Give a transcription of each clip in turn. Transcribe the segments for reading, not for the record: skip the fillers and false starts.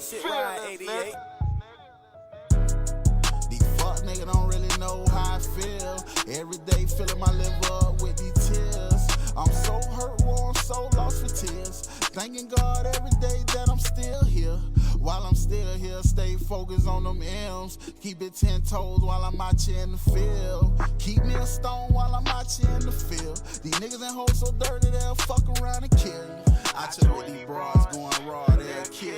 that shit right, 88. These fuck niggas don't really know how I feel. Every day filling my liver up with these tears. I'm so hurt, I'm so lost for tears. Thanking God every day that I'm still here. While I'm still here, stay focused on them M's. Keep it 10 toes while I'm out here in the field. Keep me a stone while I'm out here in the field. These niggas and hoes so dirty they'll fuck around and kill you. I chill with these broads going raw, they'll kill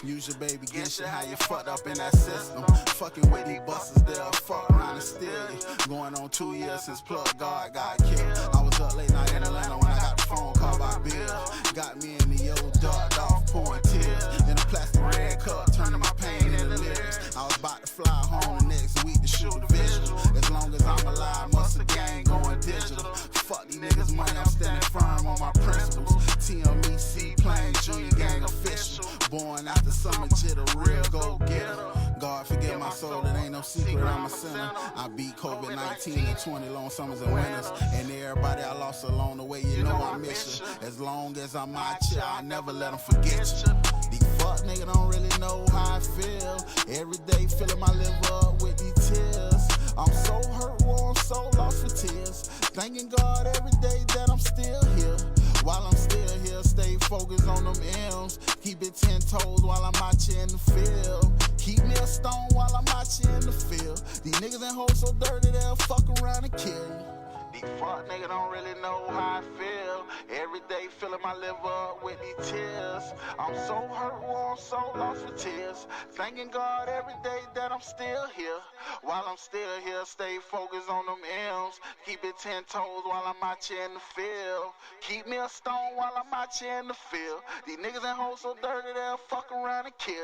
you. Use your baby, get shit how you fucked up in that system. Fucking with these busters, they'll fuck around and steal you. Going on 2 years since Plug God got killed. I was up late night in Atlanta when I got the phone call by Bill. Got me in the old dark off pouring tears. In a plastic red cup, turning my pain into lyrics. I was about to fly home the next week to shoot a visual. As long as I'm alive, must the gang going digital. Fuck these niggas money, I'm standing firm on my principles. TMEC playing junior gang official. Born after summer jit, a real go-getter. God forgive my soul, it ain't no secret I'm a sinner. I beat COVID-19 in 20 long summers and winters. And everybody I lost along the way, you know I miss you. As long as I'm out here, I never let them forget you. These fuck niggas don't really know how I feel. Every day filling my liver up with these tears. I'm so hurt, I'm so lost for tears. Thanking God every day that I'm still here. While I'm still here, stay focused on them M's. Keep it 10 toes while I'm out here in the field. Keep me a stone while I'm out here in the field. These niggas and hoes so dirty they'll fuck around and kill you. These fuck niggas don't really know how I feel. Every day filling my liver up with these tears. I'm so hurt, I'm so lost for tears. Thanking God every day that I'm still here. While I'm still here, stay focused on them M's. Keep it 10 toes while I'm out here in the field. Keep me a stone while I'm out here in the field. These niggas and hoes so dirty they'll fuck around and kill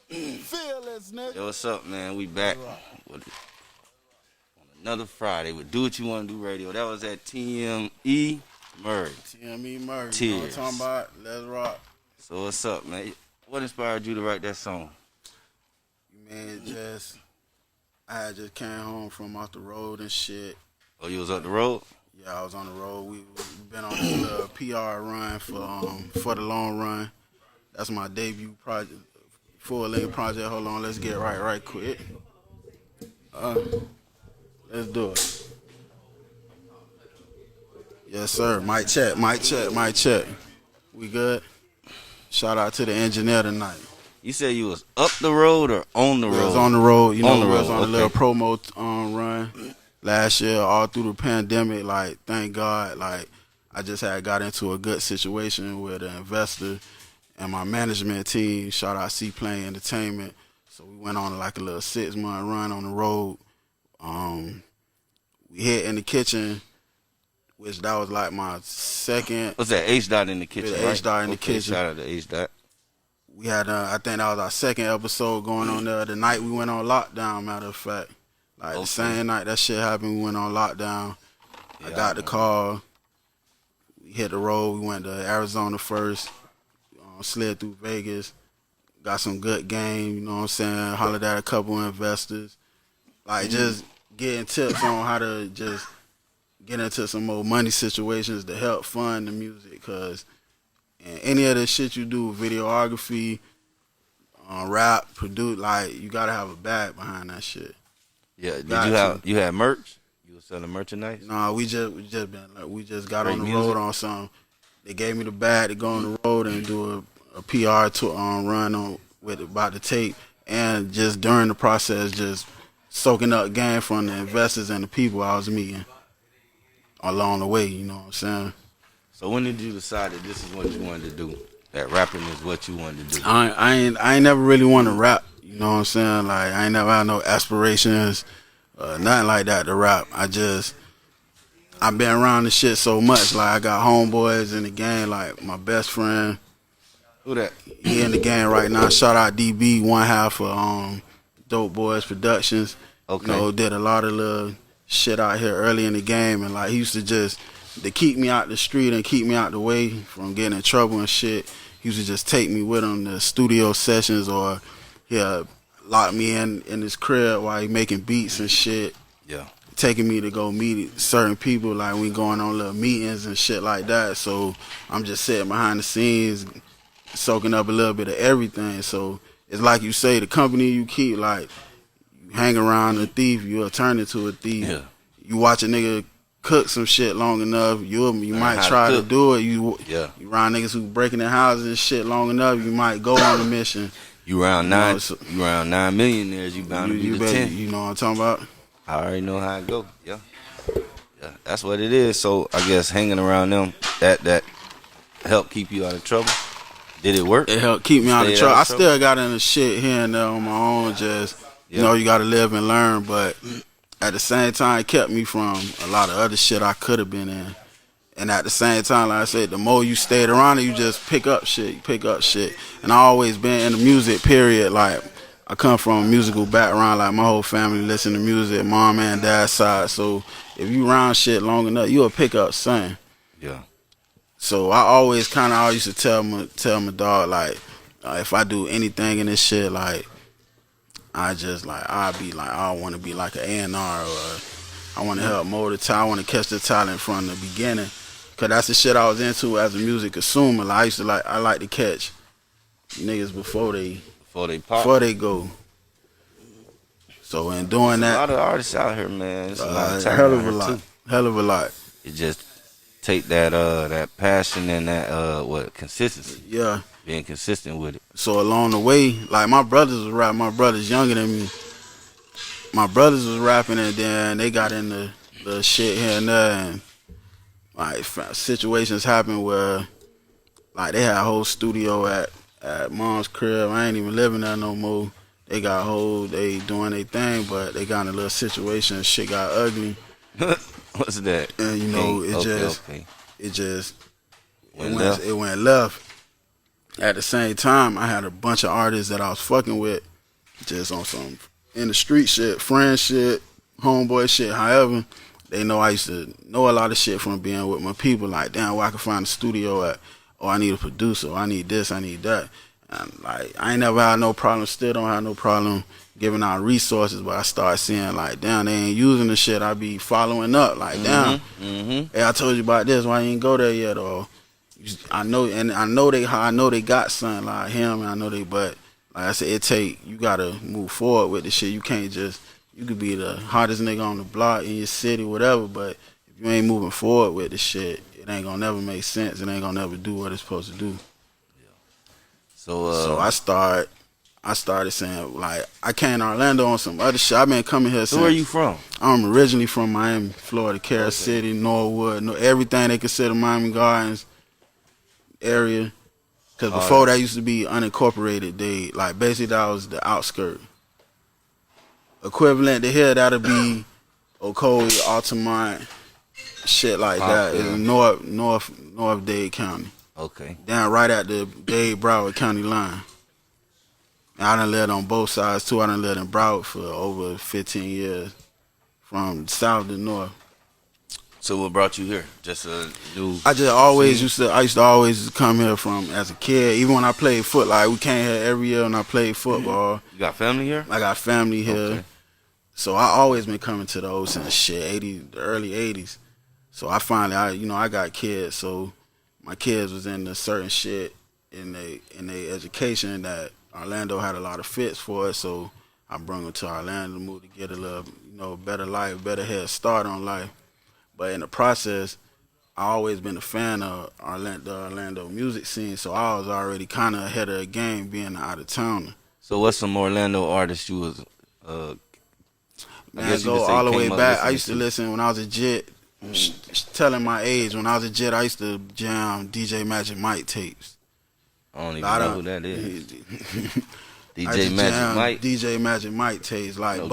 you. Fearless, nigga. Yo, what's up, man? We back with another Friday with Do What You Want to Do Radio. That was at TME Murray. TME Murray. Tears. You know what I'm talking about? Let's rock. So what's up, man? What inspired you to write that song? Man, I had just came home from off the road and shit. Oh, you was up the road? Yeah, I was on the road. We been on this little PR run for the long run. That's my debut project, full-length project. Hold on, let's get right quick. Let's do it. Yes, sir. Mic check. We good? Shout out to the engineer tonight. You said you was up the road or on the road? I was on the road. You know, on the road. I was on a little promo run last year, all through the pandemic. Like, thank God, like, I just had got into a good situation with an investor and my management team. Shout out Seaplane Entertainment. So we went on like a little 6-month run on the road. We hit in the kitchen, which that was like my second. What's that? H-Dot in the kitchen, right? H-Dot in the kitchen. Shout out to H-Dot. We had, I think that was our second episode going on there. The night we went on lockdown, matter of fact. Like the same night that shit happened, we went on lockdown. Yeah, I got the call. We hit the road. We went to Arizona first. Slid through Vegas. Got some good game, you know what I'm saying? Hollered at a couple investors. Like, just getting tips on how to just get into some more money situations to help fund the music. Because any of the shit you do, videography, rap, produce, like, you got to have a bag behind that shit. Yeah, you had merch? You was selling merchandise? No, we just got on the road on something. They gave me the bag to go on the road and do a PR run with about the tape, and just during the process, just soaking up game from the investors and the people I was meeting along the way. You know what I'm saying? So when did you decide that this is what you wanted to do? That rapping is what you wanted to do? I ain't never really wanted to rap. You know what I'm saying? Like, I ain't never had no aspirations, nothing like that to rap. I've been around the shit so much. Like, I got homeboys in the game, like my best friend. Who that? He in the game right now. Shout out DB, one half of Dope Boys Productions. Okay. You know, did a lot of little shit out here early in the game, and like he used to keep me out the street and keep me out the way from getting in trouble and shit. He used to just take me with him to studio sessions, or lock me in his crib while he making beats and shit. Yeah. Taking me to go meet certain people, like we going on little meetings and shit like that. So I'm just sitting behind the scenes, soaking up a little bit of everything. So it's like you say, the company you keep, like you hang around a thief, you'll turn into a thief. Yeah. You watch a nigga cook some shit long enough, you might try to do it. You around niggas who breaking their houses and shit long enough, you might go on a mission. You around you around 9 millionaires, you bound to be the 10. You know what I'm talking about? I already know how it go. Yeah, that's what it is. So I guess hanging around them that helped keep you out of trouble. Did it work? It helped keep me out of trouble. I still got into shit here and there on my own. Just you know, you got to live and learn. But at the same time, it kept me from a lot of other shit I could have been in. And at the same time, like I said, the more you stayed around it, you just pick up shit. You pick up shit. And I always been in the music, period. Like, I come from a musical background. Like, my whole family listen to music, mom and dad's side. So if you around shit long enough, you'll pick up something. Yeah. So I always I used to tell my dog, like, if I do anything in this shit, like, I want to be like an A&R, or I want to help mold the talent. I want to catch the talent from the beginning, cause that's the shit I was into as a music consumer. Like, I like to catch niggas before they pop, before they go. So in doing that, a lot of artists out here, man. It's a lot of talent hell of a lot. It just take that passion and that consistency. Yeah. Being consistent with it. So along the way, like, my brothers was rapping. My brothers younger than me. My brothers was rapping, and then they got into the shit here and there, and like situations happened where, like, they had a whole studio at mom's crib. I ain't even living there no more. They they doing their thing, but they got in a little situation. Shit got ugly. What's that? And you know, it went left. At the same time, I had a bunch of artists that I was fucking with, just on some in the street shit, friend shit, homeboy shit. However, they know I used to know a lot of shit from being with my people. Like, damn, where I can find a studio at? Oh, I need a producer. I need this. I need that. And like, I ain't never had no problem. Still don't have no problem giving out resources. But I started seeing, like, damn, they ain't using the shit. I be following up. Like, damn, hey, I told you about this. Why you ain't go there yet? Or I know they got something like him, and I know but like I said, you gotta move forward with the shit. You can't you could be the hottest nigga on the block in your city, whatever, but if you ain't moving forward with the shit, it ain't gonna never make sense. It ain't gonna never do what it's supposed to do. Yeah. So I started saying, like, I came to Orlando on some other shit. I've been coming here since. So where you from? I'm originally from Miami, Florida, Carol City, Norwood, everything they consider Miami Gardens area, because before that used to be unincorporated. They, like, basically that was the outskirt. Equivalent to here, that'll be Ocoee, Altamont, shit like that. It's North Dade County. Okay. Down right at the Dade Broward County line. And I done lived on both sides too. I done lived in Broward for over 15 years, from south to north. So what brought you here? Just a new. I used to always come here from as a kid. Even when I played foot, like, we came here every year when I played football. You got family here? I got family here. Okay. So I always been coming to the old since shit, the early 80s. So I got kids. So my kids was into certain shit in their education that Orlando had a lot of fits for it. So I brought them to Orlando to move to get a little, better life, better head start on life. But in the process, I always been a fan of the Orlando music scene, so I was already kind of ahead of the game being an out-of-towner. So what's some Orlando artists you was, man, go all the way back. I used to listen when I was a jit, telling my age. When I was a jit, I used to jam DJ Magic Mike tapes. I don't even know who that is. DJ Magic Mike tapes, like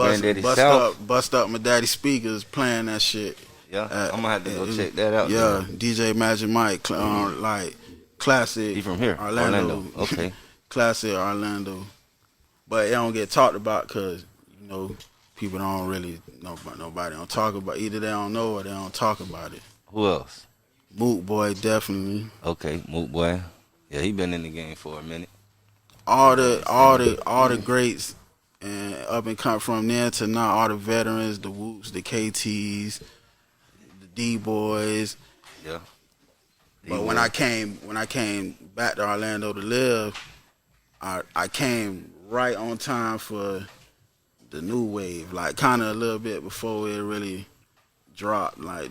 bust up my daddy's speakers playing that shit. Yeah, I'm gonna have to go check that out. Yeah, DJ Magic Mike, like classic. He from here, Orlando. Okay, classic Orlando, but it don't get talked about because people don't really nobody don't talk about. Either they don't know or they don't talk about it. Who else? Moot Boy, definitely. Okay, Moot Boy. Yeah, he been in the game for a minute. All the greats, and up and come from there to now, all the veterans, the Whoops, the KTs, the D-Boys. Yeah. But when I came back to Orlando to live, I came right on time for the new wave, like kind of a little bit before it really dropped. Like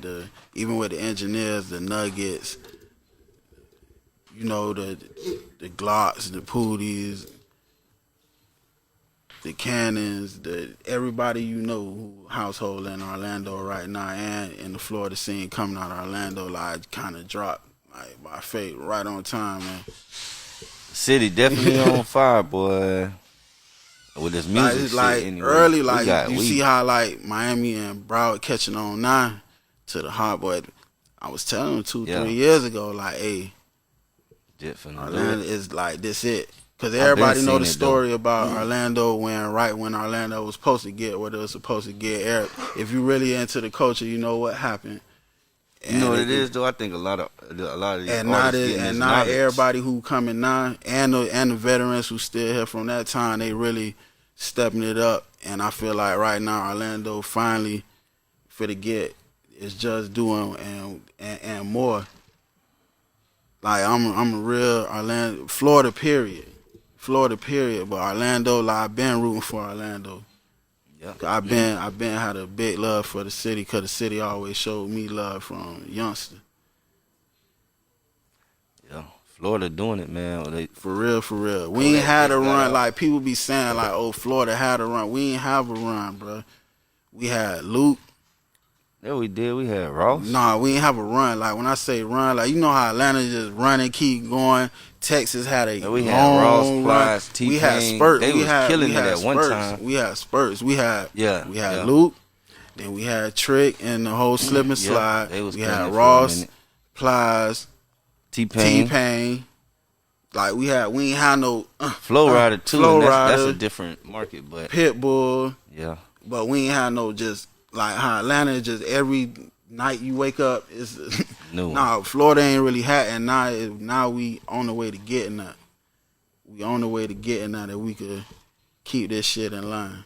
even with the engineers, the Nuggets, you know, the Glocks, the Pooties, the Cannons, everybody you know who household in Orlando right now and in the Florida scene coming out of Orlando, like kind of dropped like by fate right on time, man. The city definitely on fire, boy. With this music shit like anyway. early, like you see how like Miami and Broward catching on now to the hot boy. I was telling them 3 years ago, like, hey, Orlando is like this it. Because everybody know the story about Orlando when Orlando was supposed to get what it was supposed to get. If you really into the culture, you know what happened. You know what it is though. I think a lot of these and not everybody who coming now and the veterans who still here from that time, they really stepping it up. And I feel like right now Orlando finally for the get is just doing and more. Like I'm a real Orlando, Florida period. But Orlando, like I've been rooting for Orlando. Yeah, I've been had a big love for the city because the city always showed me love from youngster. Yeah, Florida doing it, man. For real. We ain't had a run like people be saying like, oh, Florida had a run. We ain't have a run, bro. We had Luke. Yeah, we did. We had Ross. Nah, we ain't have a run. Like when I say run, like you know how Atlanta just run and keep going. Texas had a we had Ross, Plies, T-Pain. We had spurts. They was killing it at one time. We had spurts. We had Luke. Then we had Trick and the whole slip and slide. We had Ross, Plies, T-Pain. Like we ain't had no Flow Rider too. That's a different market, but Pitbull. Yeah. But we ain't had no just like how Atlanta just every night you wake up is no. Florida ain't really had, and now we on the way to getting that. We on the way to getting that we could keep this shit in line.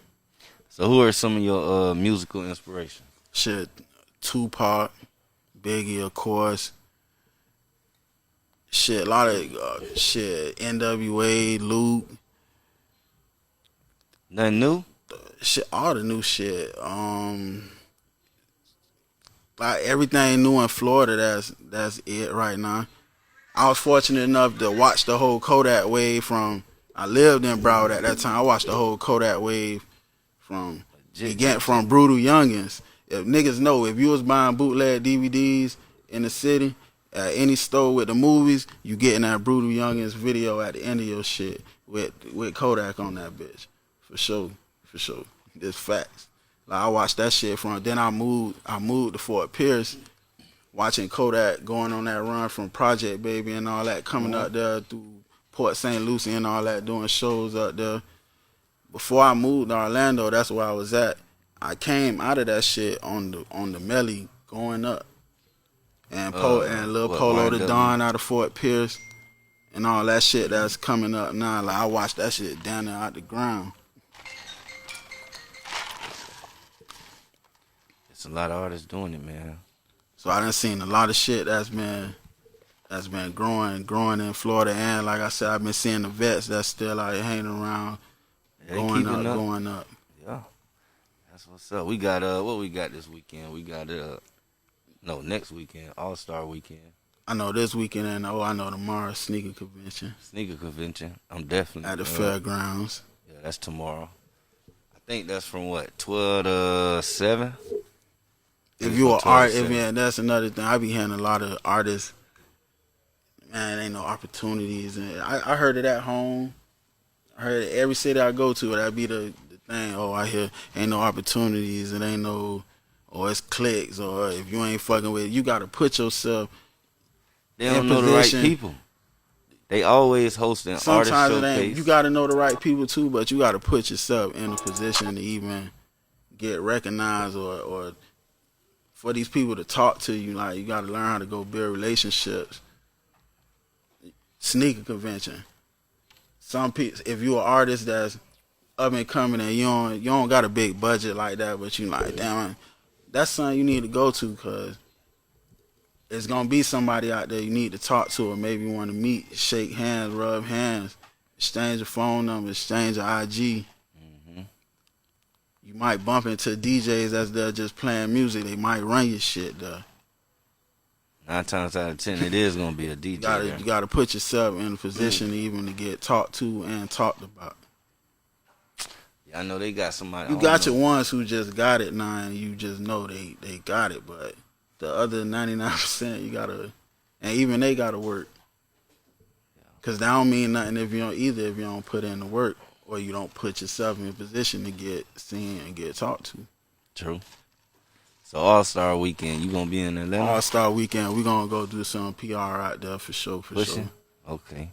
So who are some of your musical inspirations? Shit, Tupac, Biggie, of course. Shit, a lot of shit. NWA, Luke. Nothing new? Shit, all the new shit. Like everything new in Florida, that's it right now. I was fortunate enough to watch the whole Kodak wave from. I lived in Broward at that time. I watched the whole Kodak wave from Brutal Youngins. If niggas know, if you was buying bootleg DVDs in the city at any store with the movies, you getting that Brutal Youngins video at the end of your shit with Kodak on that bitch, for sure. It's facts. Like I watched that shit from. Then I moved to Fort Pierce, watching Kodak going on that run from Project Baby and all that, coming up there through Port St. Lucie and all that, doing shows up there. Before I moved to Orlando, that's where I was at. I came out of that shit on the Melly going up, and Lil Polo the Don out of Fort Pierce, and all that shit that's coming up now. Like I watched that shit down there out the ground. It's a lot of artists doing it, man. So I done seen a lot of shit that's been growing in Florida, and like I said, I've been seeing the vets that's still out here hanging around, going up. Yeah, that's what's up. We got what we got this weekend? We got next weekend, All-Star Weekend. I know this weekend, and I know tomorrow sneaker convention. I'm definitely at the fairgrounds. Yeah, that's tomorrow. I think that's from what 12 to 7. If you are artist, that's another thing. I be hearing a lot of artists, man, ain't no opportunities. And I heard it at home. I heard it every city I go to, that be the thing. Oh, I hear ain't no opportunities. It ain't no, or it's clicks. Or if you ain't fucking with it, you got to put yourself They don't know the right people. They always hosting artist showcase. You got to know the right people too, but you got to put yourself in a position to even get recognized or for these people to talk to you. Like you got to learn how to go build relationships. Sneaker convention. Some people, if you're an artist that's up and coming and you don't got a big budget like that, but you like, damn, that's something you need to go to, cause it's gonna be somebody out there you need to talk to, or maybe you want to meet, shake hands, rub hands, exchange a phone number, exchange an IG. You might bump into DJs as they're just playing music. They might run your shit though. 9 times out of 10, it is gonna be a DJ. You gotta put yourself in a position even to get talked to and talked about. Yeah, I know they got somebody. You got your ones who just got it now, and you just know they got it. But the other 99%, you gotta, and even they gotta work. Cause that don't mean nothing if you don't put in the work, or you don't put yourself in a position to get seen and get talked to. True. So All-Star Weekend, you gonna be in Atlanta? All-Star Weekend, we gonna go do some PR out there for sure. Pushing? Okay.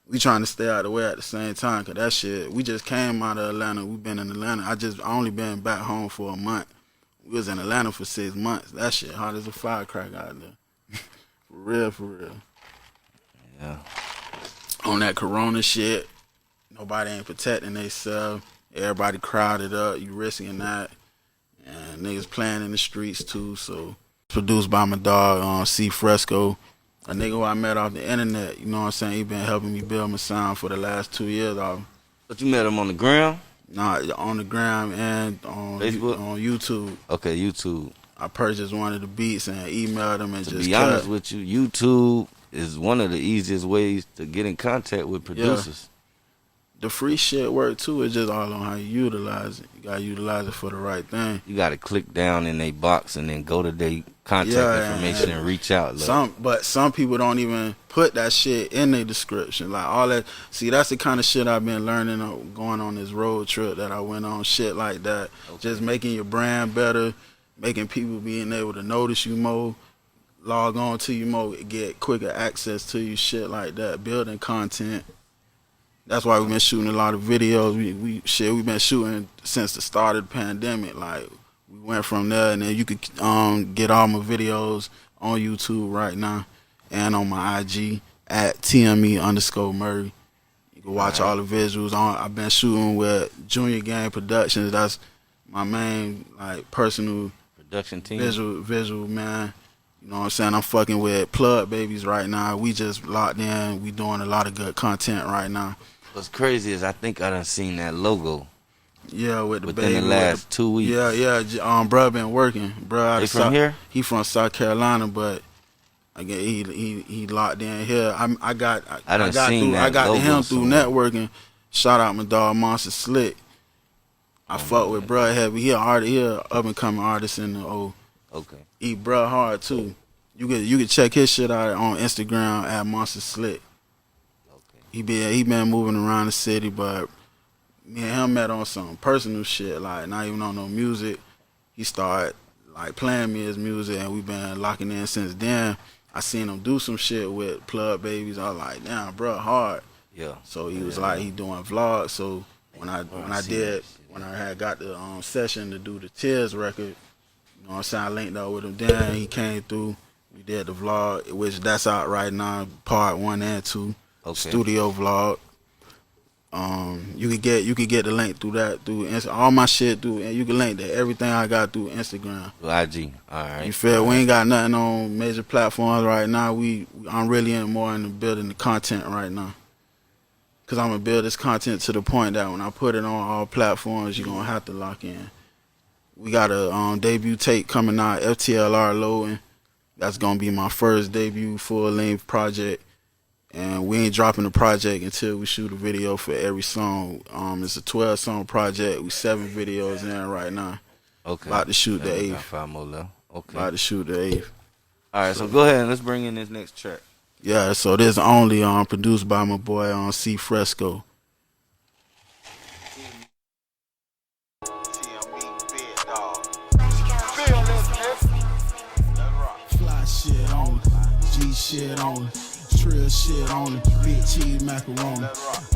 We trying to stay out of the way at the same time, cause that shit. We just came out of Atlanta. We been in Atlanta. I only been back home for a month. We was in Atlanta for 6 months. That shit hot as a firecracker out there. For real. Yeah. On that Corona shit. Nobody ain't protecting themselves. Everybody crowded up. You risking that. And niggas playing in the streets too. So produced by my dog C Fresco, a nigga who I met off the internet. You know what I'm saying? He been helping me build my sound for the last 2 years. But you met him on the ground? Nah, on the gram and on Facebook? On YouTube. Okay, YouTube. I purchased one of the beats and emailed them and to just be honest with you, YouTube is one of the easiest ways to get in contact with producers. Yeah. The free shit work too. It's just all on how you utilize it. You gotta utilize it for the right thing. You gotta click down in a box and then go to their contact information and reach out. But some people don't even put that shit in their description. Like all that. See, that's the kind of shit I've been learning going on this road trip that I went on. Shit like that. Okay. Just making your brand better, making people being able to notice you more, log on to you more, get quicker access to you. Shit like that. Building content. That's why we've been shooting a lot of videos. We've been shooting since the start of the pandemic. Like we went from there, and then you could get all my videos on YouTube right now, and on my IG at TME_Murray. You can watch all the visuals. I've been shooting with Junior Gang Productions. That's my main personal production team. Visual man. You know what I'm saying? I'm fucking with Plug Babies right now. We just locked in. We doing a lot of good content right now. What's crazy is I think I done seen that logo. Yeah, with the within baby. the last 2 weeks. Yeah. Bro been working. Bro, They from here? He from South Carolina, but again, he locked in here. I got to him through networking. Shout out my dog Monster Slick. I fuck with bro heavy. He a up and coming artist in the O. Okay. He bro hard too. You can check his shit out on Instagram at Monster Slick. Okay. He been moving around the city, but me and him met on some personal shit, like not even on no music. He started playing me his music, and we been locking in since then. I seen him do some shit with Plug Babies. I was like, damn, bro, hard. Yeah. So he was he doing vlogs. So when I had got the session to do the Tears record, you know what I'm saying, I linked up with him then. He came through. We did the vlog, which that's out right now, part 1 and 2. Okay. Studio vlog. You could get the link through all my shit through, and you can link to everything I got through Instagram. IG. All right. You feel? We ain't got nothing on major platforms right now. I'm really into building the content right now. Cause I'm gonna build this content to the point that when I put it on all platforms, you're gonna have to lock in. We got a debut tape coming out, FTLR loading. That's gonna be my first debut full-length project. And we ain't dropping the project until we shoot a video for every song. It's a 12-song project. We 7 videos in right now. Okay. About to shoot the 8th. 5 more left. Okay. About to shoot the 8th. All right, so go ahead and let's bring in this next track. Yeah, so this only produced by my boy C Fresco. Fly shit on it, G shit on it. Trill shit on it, big cheese macaroni,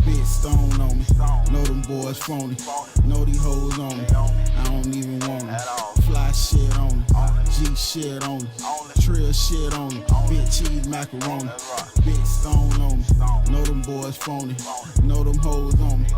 big stone on me, know them boys phony, know these hoes on me, I don't even want them, fly shit on it, G shit on it, trill shit on it, big cheese macaroni, big stone on me, know them boys phony, know them hoes on me,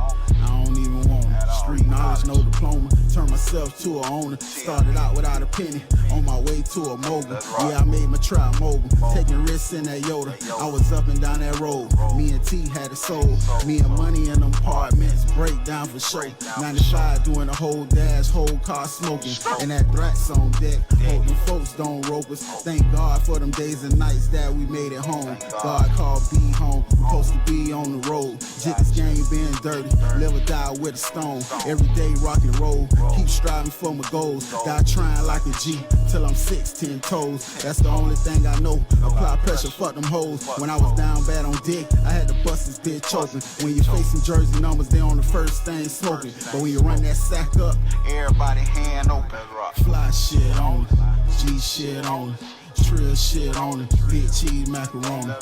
I don't even want them, street knowledge, no diploma, turned myself to a owner. Started out without a penny, on my way to a mogul. Yeah, I made my trap mobile, taking risks in that Yoda. I was up and down that road, me and T had it sold. Me and money in them apartments, break down for sure. 95 doing a whole dash, whole car smoking. And that threats on deck, hope them folks don't rope us. Thank God for them days and nights that we made it home. God called B home, supposed to be on the road. Jit this game being dirty, live or die with a stone. Every day rock and roll, keep striving for my goals. Die trying like a G, till I'm 6'10" toes. That's the only thing I know, apply pressure, fuck them hoes. When I was down bad on dick, I had to bust this bitch open. When you're facing jersey numbers, they on the first thing smoking. But when you run that sack up, everybody hand open. Fly shit on it, G shit on it, Trill shit on it, big cheese macaroni,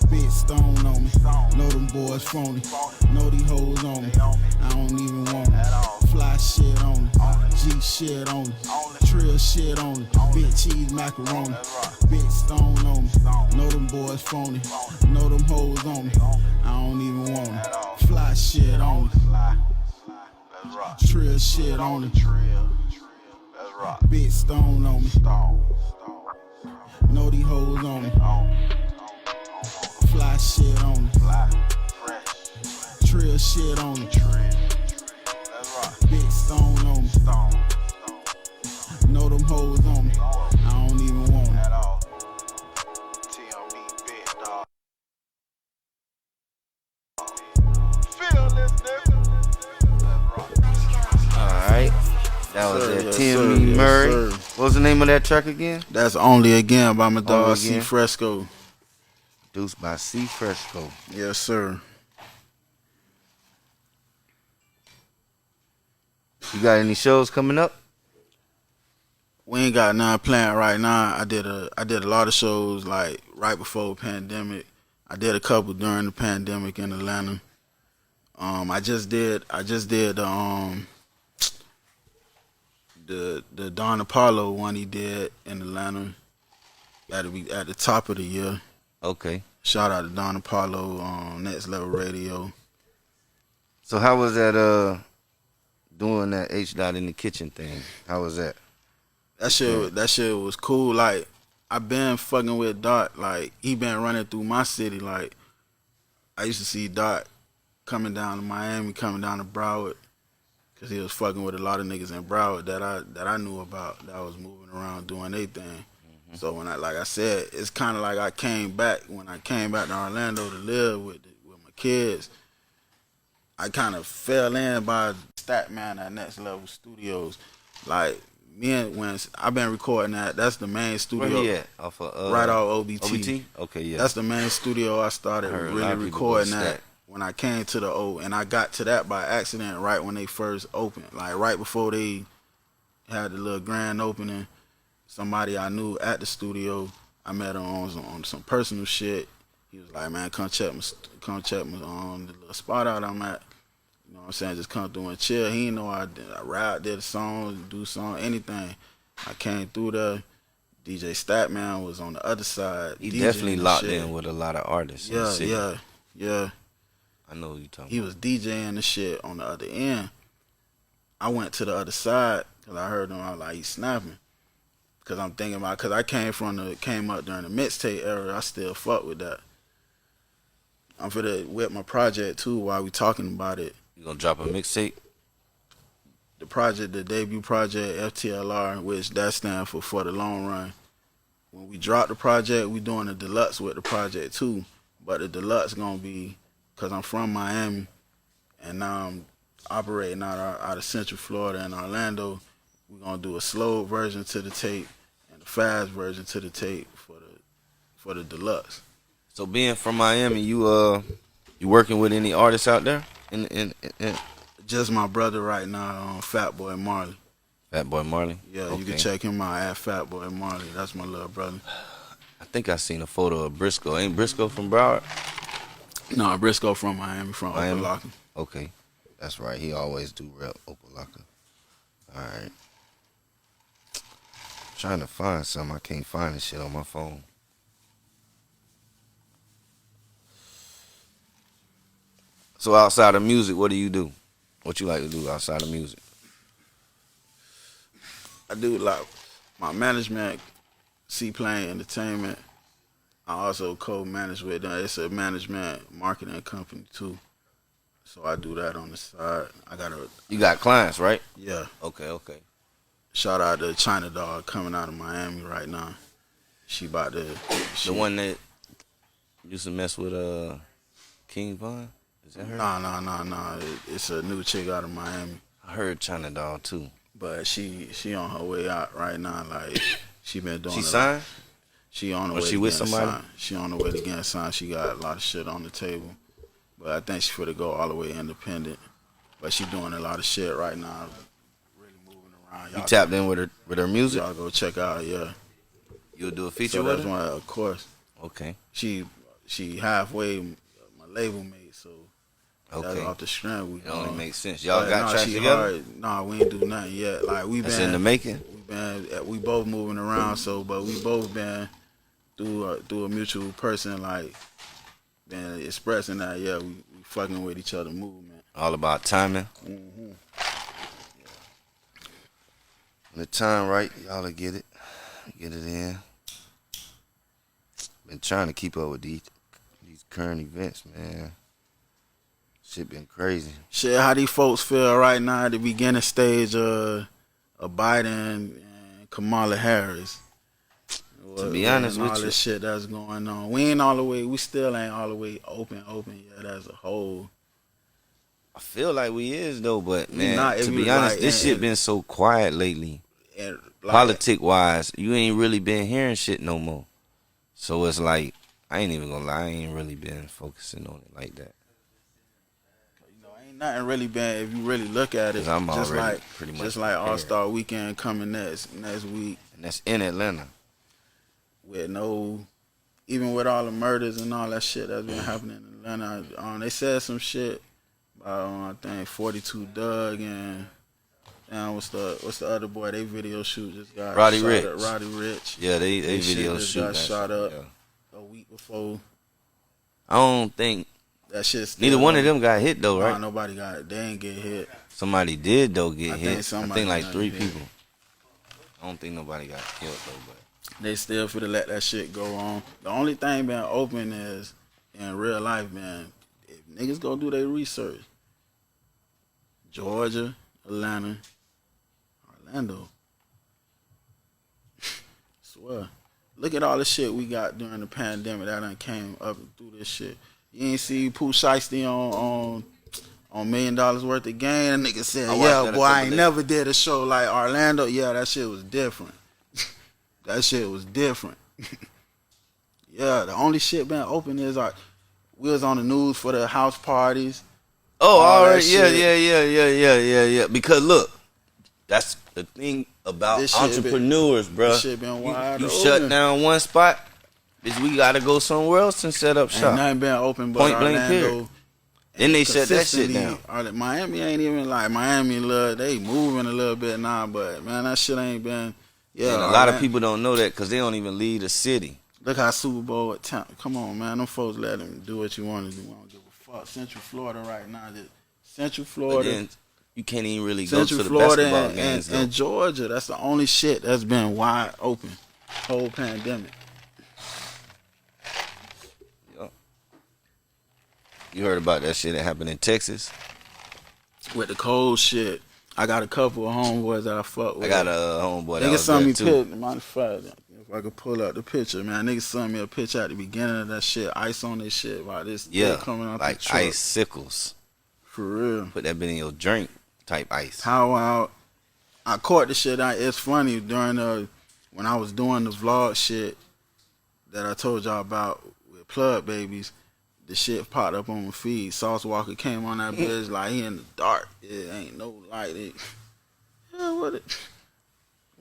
big stone on me. Know them boys phony, know these hoes on me. I don't even want it. Fly shit on it, G shit on it, Trill shit on it, big cheese macaroni, big stone on me. Know them boys phony, know them hoes on me. I don't even want it. Fly shit on it, Trill shit on it, big stone on me. Know these hoes on me. Fly shit on it. Trill shit on it. Big stone on me. Know them hoes on me. I don't even want it. Alright. That was Sir, that yes, Tim sir, E. yes, Murray. sir. What was the name of that track again? That's Only Again by my dog C Again. Fresco. Produced by C Fresco. Yes, sir. You got any shows coming up? We ain't got none planned right now. I did a lot of shows like right before the pandemic. I did a couple during the pandemic in Atlanta. I just did the Don Apollo one he did in Atlanta at the top of the year. Okay. Shout out to Don Apollo on Next Level Radio. So how was that doing that H dot in the kitchen thing? How was that? That shit was cool. Like, I been fucking with Dot. Like, he been running through my city. Like, I used to see Dot coming down to Miami, coming down to Broward, cause he was fucking with a lot of niggas in Broward that I knew about, that was moving around doing their thing. Mm-hmm. So when like I said, it's kind of like I came back when I came back to Orlando to live with my kids. I kind of fell in by Statman at Next Level Studios. Like, when I've been recording that's the main studio. Where he at? Off of, right off OBT. OBT? Okay, yeah. That's the main studio I started really recording at when I came to the O. And I got to that by accident right when they first opened. Like, right before they had the little grand opening, somebody I knew at the studio, I met him on some personal shit. He was like, man, come check my the little spot out I'm at. You know what I'm saying? Just come through and chill. He didn't know I rap, did a song, do song, anything. I came through there. DJ Statman was on the other side. He DJing definitely locked shit. in with a lot of artists. In the city. Yeah. I know what you talking He about. was DJing the shit on the other end. I went to the other side because I heard him. I was like, he's snapping. Because I'm thinking about, because I came up during the mixtape era. I still fuck with that. I'm finna whip my project too while we talking about it. You gonna drop a mixtape? The project, the debut project, FTLR, which that stands for the long run. When we drop the project, we doing a deluxe with the project too. But the deluxe gonna be, cause I'm from Miami, and now I'm operating out of Central Florida and Orlando. We're gonna do a slow version to the tape and a fast version to the tape for the deluxe. So being from Miami, you working with any artists out there? In Just my brother right now, Fat Boy Marley. Fat Boy Marley? Yeah, Okay. You can check him out at Fat Boy Marley. That's my little brother. I think I seen a photo of Briscoe. Ain't Briscoe from Broward? No, Briscoe from Miami, from Miami? Opelika. Okay. That's right. He always do rep Opelika. All right. Trying to find something. I can't find this shit on my phone. So outside of music, what do you do? What you like to do outside of music? I do like my management, Seaplane Entertainment. I also co-manage with them. It's a management marketing company too. So I do that on the side. You got clients, right? Yeah. Okay. Shout out to China Dog coming out of Miami right now. She about to. The one that used to mess with King Von. Is that her? Nah. It's a new chick out of Miami. I heard China Dog too. But she on her way out right now. Like she been doing. She signed? She on the way. Or she to with getting somebody? signed. She on the way to getting signed. She got a lot of shit on the table. But I think she finna go all the way independent. But she doing a lot of shit right now. Really moving around. You tapped in with her music? Y'all go check out. Yeah. You'll do a feature So with that's her? one, of course. Okay. She halfway my label mate, so that's Okay. off the strand. It only makes sense. Y'all got tracks she together? hard. Nah, we ain't do nothing yet. Like That's in the making? We both moving around. So, but we both been through a mutual person. Like been expressing that. Yeah, we fucking with each other movement. All about timing. Mm-hmm. When the time right, y'all will get it. Get it in. Been trying to keep up with these current events, man. Shit been crazy. Shit, how these folks feel right now at the beginning stage of Biden and Kamala Harris? To be honest with all you, this shit that's going on, we still ain't all the way open yet as a whole. I feel like we is though, but We man, not, if to you be honest, like, this shit been so quiet lately. And like, Politic wise, you ain't really been hearing shit no more. So it's like, I ain't even gonna lie, I ain't really been focusing on it like that. you know, ain't nothing really been, if you really look at it, 'Cause I'm just already like pretty much just like prepared. All-Star Weekend coming next week And that's in Atlanta. with even with all the murders and all that shit that's been happening in Atlanta. They said some shit about I think 42 Doug and what's the other boy? They video shoot just got Roddy shot Ricch. up. Roddy Ricch. Yeah, they shit video just shoot got that shot shit, up yeah. a week before. I don't think That shit. neither one of them got hit though, Nah, right? nobody got it. They ain't get hit. Somebody did though get I hit. think I somebody think like got 3 hit. people. I don't think nobody got killed though, but They still finna let that shit go on. The only thing been open is in real life, man. If niggas go do their research, Georgia, Atlanta, Orlando. Swear. Look at all the shit we got during the pandemic that done came up through this shit. You ain't see Pooh Shiesty on $1 million worth of game. That nigga said, I watched yeah, that a boy, I couple ain't days. never did a show like Orlando. Yeah, that shit was different. That shit was different. Yeah, the only shit been open is we was on the news for the house parties. oh, all all that right, shit. yeah. Because look, that's the thing about This shit entrepreneurs, bro. This shit been wide You open. shut down one spot, bitch, we gotta go somewhere else and set up Ain't shop. nothing been open but Point blank, Orlando. period. Then they shut that shit down. Miami ain't even like Miami. They moving a little bit now, but man, that shit ain't been. Yeah, And a lot of people don't know that because they don't even leave the city. Look how Super Bowl at town. Come on, man. Them folks let them do what you want to do. I don't give a fuck. Central Florida right now. Central But Florida. then you can't even really Central go to the Florida basketball games though. and Georgia. That's the only shit that's been wide open. Whole pandemic. You heard about that shit that happened in Texas? With the cold shit. I got a couple of homeboys that I fuck with. I got a homeboy that Niggas was sent there me too. pictures. Matter of fact, if I could pull out the picture, man. Niggas sent me a picture at the beginning of that shit. Ice on this shit. About this Yeah, coming out like the truck. icicles. For real. Put that bit in your drink type ice. How I caught the shit out. It's funny during when I was doing the vlog shit that I told y'all about with Plug Babies. The shit popped up on my feed. Sauce Walker came on that bitch like he in the dark. It ain't no light. Yeah, what it?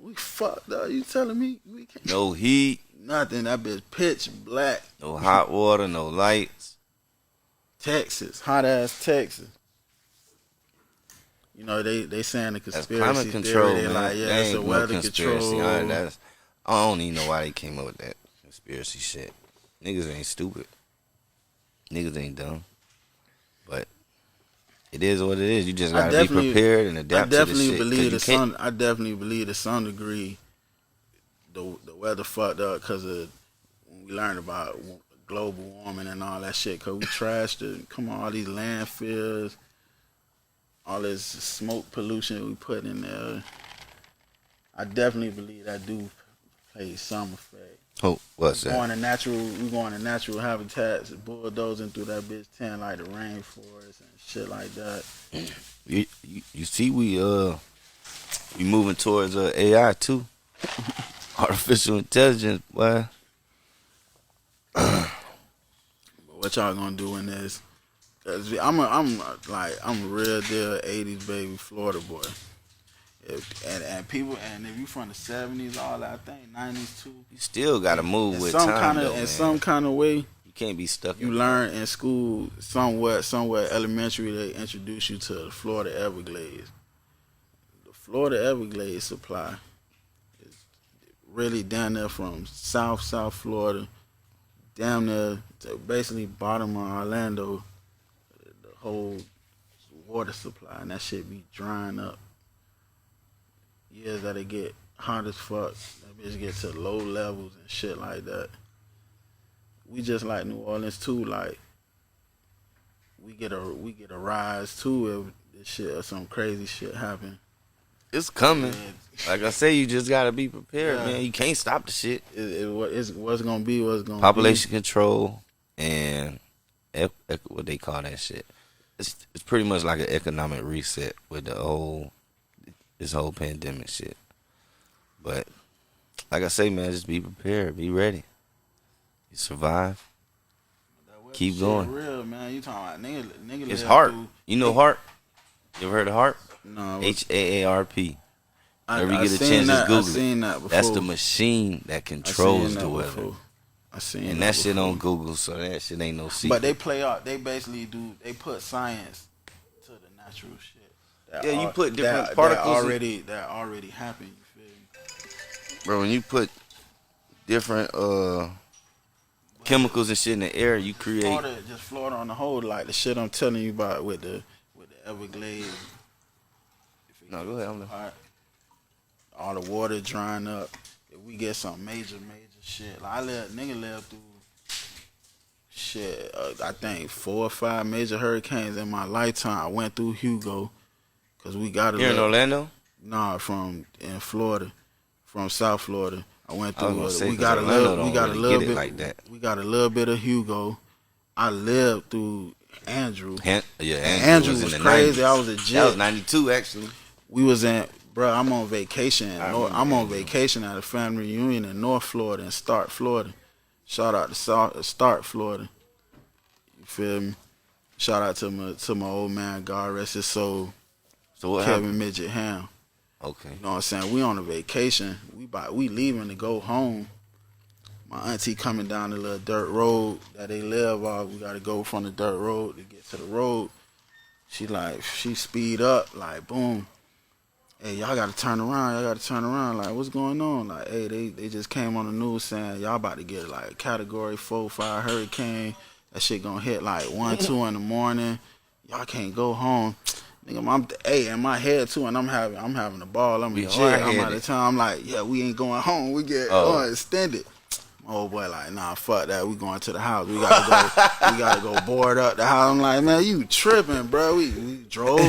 We fucked up. You telling me we can't? No heat, Nothing. That bitch pitch black. no hot water, no lights. Texas, hot ass Texas. You know they saying the That's conspiracy climate control, theory. They man. like, yeah, That it's a ain't no weather conspiracy. control. I don't even know why they came up with that conspiracy shit. Niggas ain't stupid. Niggas ain't dumb. But it is what it is. You just gotta be prepared and adapt to the shit. I definitely believe to some degree the weather fucked up because of when we learned about global warming and all that shit. Cause we trashed it. Come on, all these landfills, all this smoke pollution we put in there. I definitely believe that do play some effect. Oh, what's that? We going to natural habitats, bulldozing through that bitch, tearing like the rainforest and shit like that. You see, we moving towards AI too, artificial intelligence, boy. What y'all gonna do in this? Cause I'm a real deal '80s baby, Florida boy. And people, and if you from the '70s, all that, I think '90s too. You still gotta move with time, though, in some kind of way. You can't be stuck. You learn in school somewhat elementary. They introduce you to the Florida Everglades. The Florida Everglades supply is really down there from South Florida, down there to basically bottom of Orlando. The whole water supply, and that shit be drying up. Years that it get hot as fuck, that bitch get to low levels and shit like that. We just like New Orleans too, like we get a rise too if this shit or some crazy shit happen. It's coming. Like I say, you just gotta be prepared, man. You can't stop the shit. It's what's gonna be. What's gonna population control and what they call that shit. It's pretty much like an economic reset with this whole pandemic shit. But like I say, man, just be prepared, be ready. You survive. Keep going. Real, man. You talking about nigga it's HAARP. You know HAARP? You ever heard of HAARP? No. HAARP. Whenever you get a chance, just Google it. That's the machine that controls the weather. And that shit on Google, so that shit ain't no secret. But they play out. They basically do. They put science to the natural shit. You put different particles that already happened. You feel me? Bro, when you put different chemicals and shit in the air, you create. Florida on the whole, like the shit I'm telling you about with the Everglades. No, go ahead. All the water drying up. If we get some major shit, like nigga lived through shit. I think 4 or 5 major hurricanes in my lifetime. I went through Hugo. Cause we got here in Orlando. Nah, in Florida, from South Florida. I went through. We got a little bit like that. We got a little bit of Hugo. I lived through Andrew. Andrew was crazy. 90s. I was a jet. That was '92 actually. We was in, bro. I'm on vacation. I'm on vacation at a family reunion in North Florida and Start, Florida. Shout out to Start, Florida. You feel me? Shout out to my old man, God rest his soul. So what Kevin happened? Midget Ham. Okay. You know what I'm saying? We on a vacation. We leaving to go home. My auntie coming down the little dirt road that they live on. We got to go from the dirt road to get to the road. She speed up, like, boom. Hey, y'all got to turn around. Like, what's going on? Like, hey, they just came on the news saying y'all about to get like a category 4 or 5 hurricane. That shit gonna hit like 1, 2 in the morning. Y'all can't go home. Nigga, in my head too, and I'm having a ball. I'm out of town. I'm like, yeah, we ain't going home. We get extended. My old boy like, nah, fuck that. We going to the house. We gotta go board up the house. I'm like, man, you tripping, bro. We drove.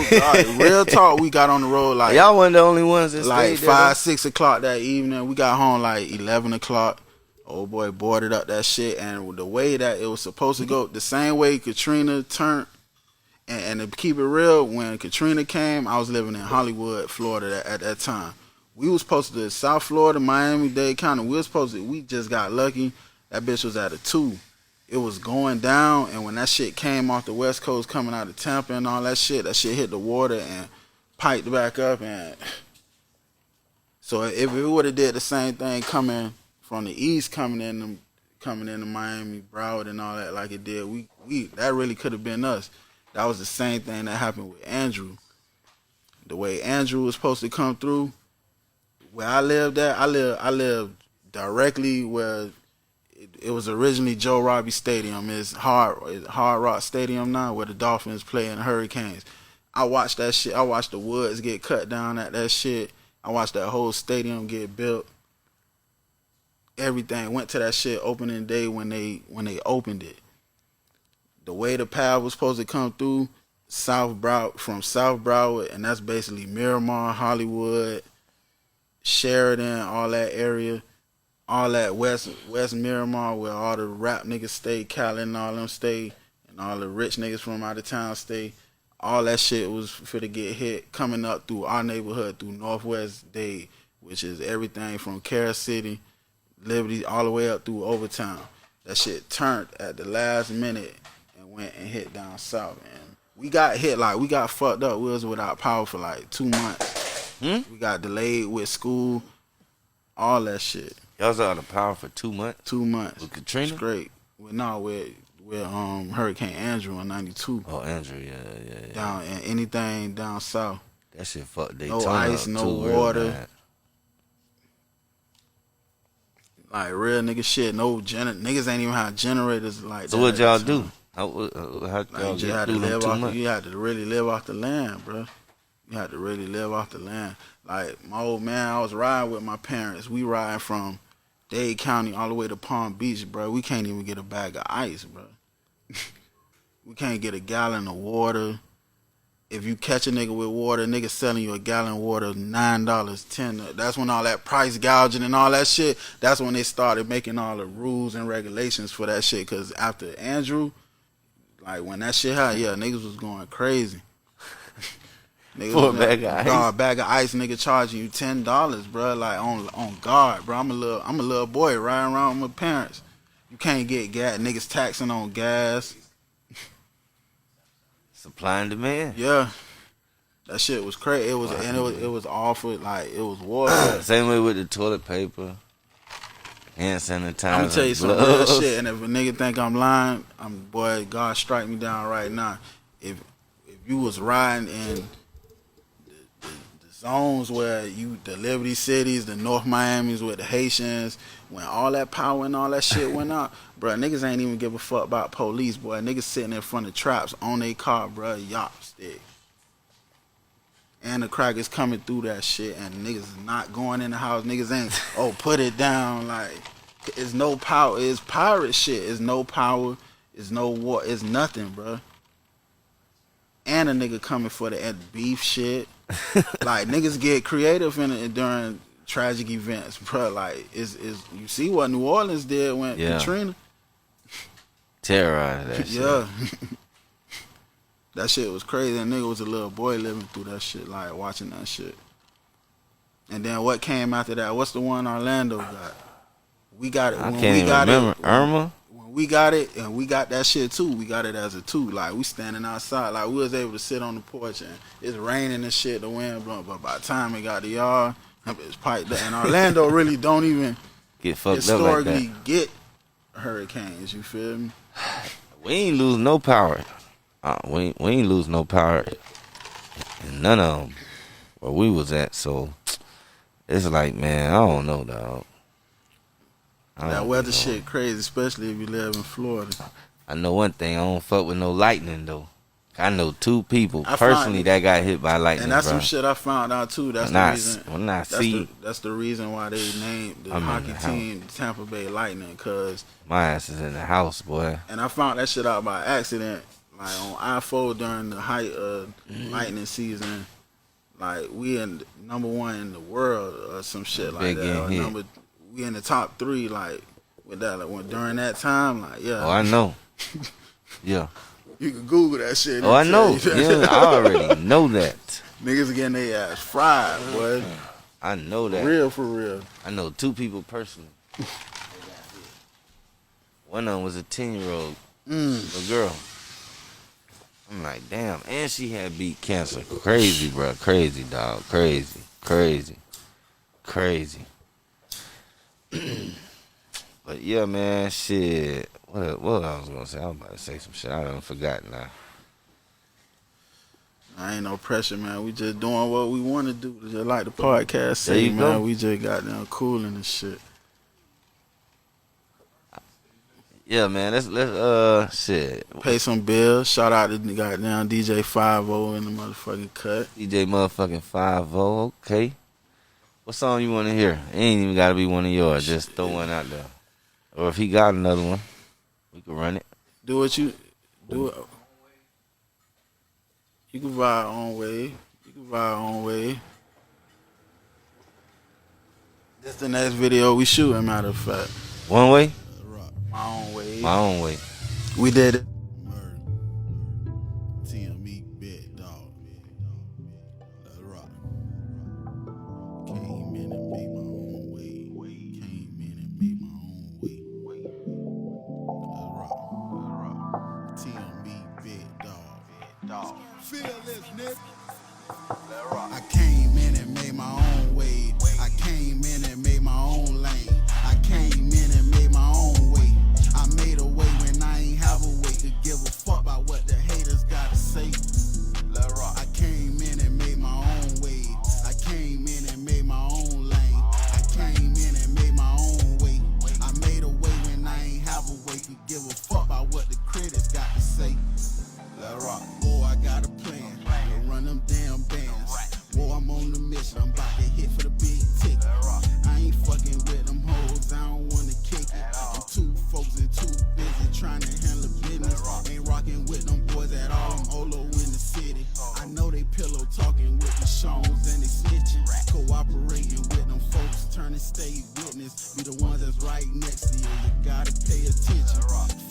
Real talk. We got on the road like y'all wasn't the only ones that like stayed 5, 6 o'clock that evening. We got home like 11 o'clock. Old boy boarded up that shit, and the way that it was supposed to go, the same way Katrina turned. And to keep it real, when Katrina came, I was living in Hollywood, Florida at that time. We was supposed to South Florida, Miami-Dade County. We just got lucky. That bitch was at a 2. It was going down, and when that shit came off the West Coast, coming out of Tampa and all that shit hit the water and piped back up. And so if it would have did the same thing coming from the east, coming into Miami, Broward, and all that like it did, that really could have been us. That was the same thing that happened with Andrew. The way Andrew was supposed to come through, where I lived at, I lived directly where it was originally Joe Robbie Stadium. It's Hard Rock Stadium now, where the Dolphins play in Hurricanes. I watched that shit. I watched the woods get cut down at that shit. I watched that whole stadium get built. Everything went to that shit opening day when they opened it. The way the path was supposed to come through from South Broward, and that's basically Miramar, Hollywood, Sheridan, all that area, all that West Miramar where all the rap niggas stay, Cali and all them stay, and all the rich niggas from out of town stay. All that shit was finna get hit coming up through our neighborhood, through Northwest Dade, which is everything from Carroll City, Liberty, all the way up through Overtown. That shit turned at the last minute and went and hit down south. And we got hit, like, we got fucked up. We was without power for like 2 months. We got delayed with school, all that shit. Y'all was out of power for 2 months? 2 months. With Katrina? Straight. With Hurricane Andrew in 92. Oh, Andrew, yeah. Down, and anything down south. That shit fucked No Daytona ice, up no too, water. real bad. Like real nigga shit. Niggas ain't even have generators like that. So what y'all do? How Like, y'all you get had to through them live 2 off. months? You had to really live off the land, bro. You had to really live off the land. Like my old man, I was riding with my parents. We riding from Dade County all the way to Palm Beach, bro. We can't even get a bag of ice, bro. We can't get a gallon of water. If you catch a nigga with water, nigga selling you a gallon of water $9, $10. That's when all that price gouging and all that shit. That's when they started making all the rules and regulations for that shit. Cause after Andrew, like when that shit happened, yeah, niggas was going crazy. Niggas For a was bag of ice? A bag of ice, nigga charging you $10, bro. Like on guard, bro. I'm a little boy riding around with my parents. You can't get gas. Niggas taxing on gas. Supply and demand. Yeah, that shit was crazy. It was awful. Like it was warfare. Same way with the toilet paper, hand sanitizer. I'm gonna tell you some real shit. And if a nigga think I'm lying, boy, God strike me down right now. If you was riding in the zones where the Liberty cities, the North Miamis with the Haitians, when all that power and all that shit went out, bro, niggas ain't even give a fuck about police, boy. Niggas sitting in front of traps on their car, bro, yop stick. And the crackers coming through that shit, and niggas is not going in the house. Niggas ain't, put it down. Like, it's no power. It's pirate shit. It's no power. It's no war. It's nothing, bro. And a nigga coming for the beef shit. Like, niggas get creative during tragic events, bro. Like, is you see what New Orleans did when Katrina? Terrorized that shit. Yeah. That shit was crazy. That nigga was a little boy living through that shit, like watching that shit. And then what came after that? What's the one Orlando got? We got it. I can't even remember. Irma? When we got it, and we got that shit too. We got it as a 2. Like, we standing outside. Like, we was able to sit on the porch, and it's raining and shit, the wind blowing. But by the time it got the yard, it's piped up. And Orlando really don't even get fucked up like that. Get hurricanes, you feel me? We ain't lose no power. We ain't lose no power in none of them where we was at. So it's like, man, I don't know, dog. That weather shit crazy, especially if you live in Florida. I know one thing, I don't fuck with no lightning though. I know 2 people personally that got hit by lightning. And that's bro. some shit I found out too. That's that's the reason why they named the hockey team Tampa Bay Lightning, cause my ass is in the house, boy. And I found that shit out by accident, like on I-4 during the height of lightning season. Like, we in #1 in the world or some shit like that. We in the top 3, like with that. Like, when during that time, like, yeah. Oh, I know. Yeah. You can Google that shit. Oh, I know. Yeah, I already know that. Niggas getting their ass fried, boy. I know that. For real. I know 2 people personally. One of them was a 10-year-old little girl. I'm like, damn. And she had beat cancer. Crazy, bro. Crazy, dog. Crazy. But yeah, man, shit. What I was gonna say? I was about to say some shit. I done forgot now. I ain't no pressure, man. We just doing what we want to do. Just like the podcast say, man. Go. We just got them cooling and shit. Yeah, man. Let's shit. Pay some bills. Shout out to the goddamn DJ 50 in the motherfucking cut. DJ motherfucking 50. Okay. What song you want to hear? It ain't even got to be one of yours. Just throw one out there. Or if he got another one, we can run it. Do what you do. It. You can ride on way. You can ride on way. This the next video we shooting, matter of fact. One way? My own way. My own way. We did it. TME big dog. Let's rock. Came in and made my own way. Came in and made my own way. Let's rock. TME big dog. Feel this, nigga. I came in and made my own way. I came in and made my own lane. I came in and made my own way. I made a way when I ain't have a way to give a fuck about what the haters gotta say. I came in and made my own way. I came in and made my own lane. I came in and made my own way. I made a way when I ain't have a way to give a fuck about what the critics got to say. Boy, I got a plan to run them damn bands. Boy, I'm on the mission. I'm about to hit for the big ticket. I ain't fucking with them hoes. I don't wanna kick it. I'm too focused and too busy trying to handle business. Ain't rocking with them boys at all. I'm Olo in the city. I know they pillow talking with the Shones and they snitching. Cooperating with them folks, turning state witness. Be the ones that's right next to you. You gotta pay attention.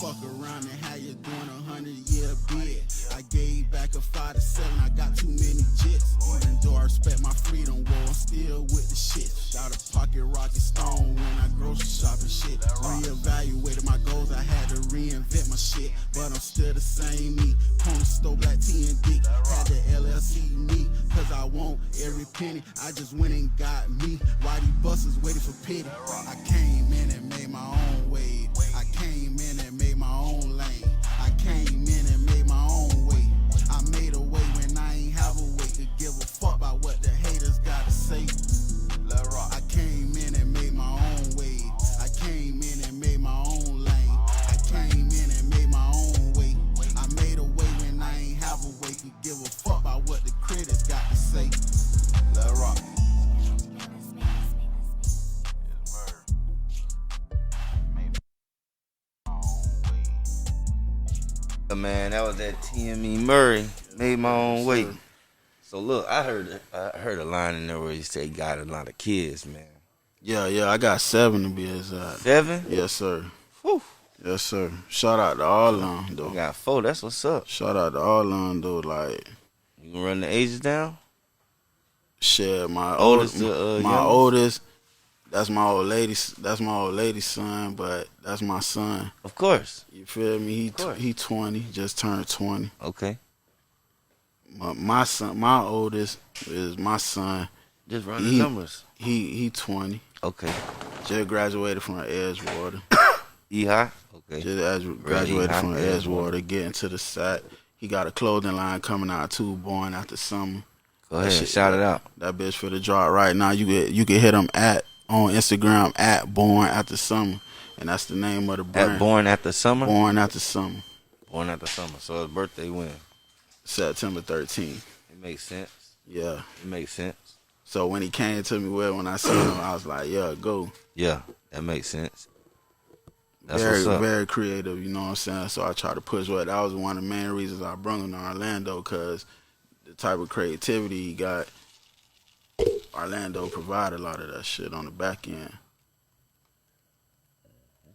Fuck around and how you doing 100-year bid. I gave back a 5 to 7. I got too many jits. Even though I respect my freedom, war, I'm still with the shit. Got a pocket rocket stone when I grocery shop and shit. Reevaluated my goals, I had to reinvent my shit. But I'm still the same me. Pony stole black tea and dick. Had the LLC me, cause I want every penny. I just went and got me. Why these buses waiting for pity? I came in and made my own way. I came in and made my own lane. I came in and made my own way. I made a way when I ain't have a way to give a fuck about what the haters gotta say. I came in and made my own way. I came in and made my own lane. I came in and made my own way. I made a way when I ain't have a way to give a fuck about what the critics got to say. Let's rock. Man, that was that TME Murray. Made my own way. So look, I heard a line in there where he said he got a lot of kids, man. Yeah, I got 7 to be exact. 7? Yes, sir. Whew. Yes, sir. Shout out to all of them, though. I got 4. That's what's up. Shout out to all of them, though. Like, You can run the ages down? shit, my Oldest oldest, to, my youngest? oldest. That's my old lady's son, but that's my son. Of course. You feel me? course. He 20, just turned 20. Okay. My son, my oldest is my son. Just run the numbers. He 20. Okay. Just graduated from Edgewater. E-High? Okay. Just graduated from Edgewater. Edgewater, getting to the site. He got a clothing line coming out too, born after summer. Go ahead, shout it out. That bitch for the drop right now. You can hit him on Instagram at Born After Summer, and that's the name of the brand. At Born After Summer? Born After Summer. Born After Summer. So his birthday when? September 13th. It makes sense. Yeah. It makes sense. So when he came to me, when I seen him, I was like, yeah, go. Yeah, that makes sense. That's what's up. Very creative, you know what I'm saying? So I try to push what. That was one of the main reasons I brought him to Orlando, because the type of creativity he got, Orlando provide a lot of that shit on the back end.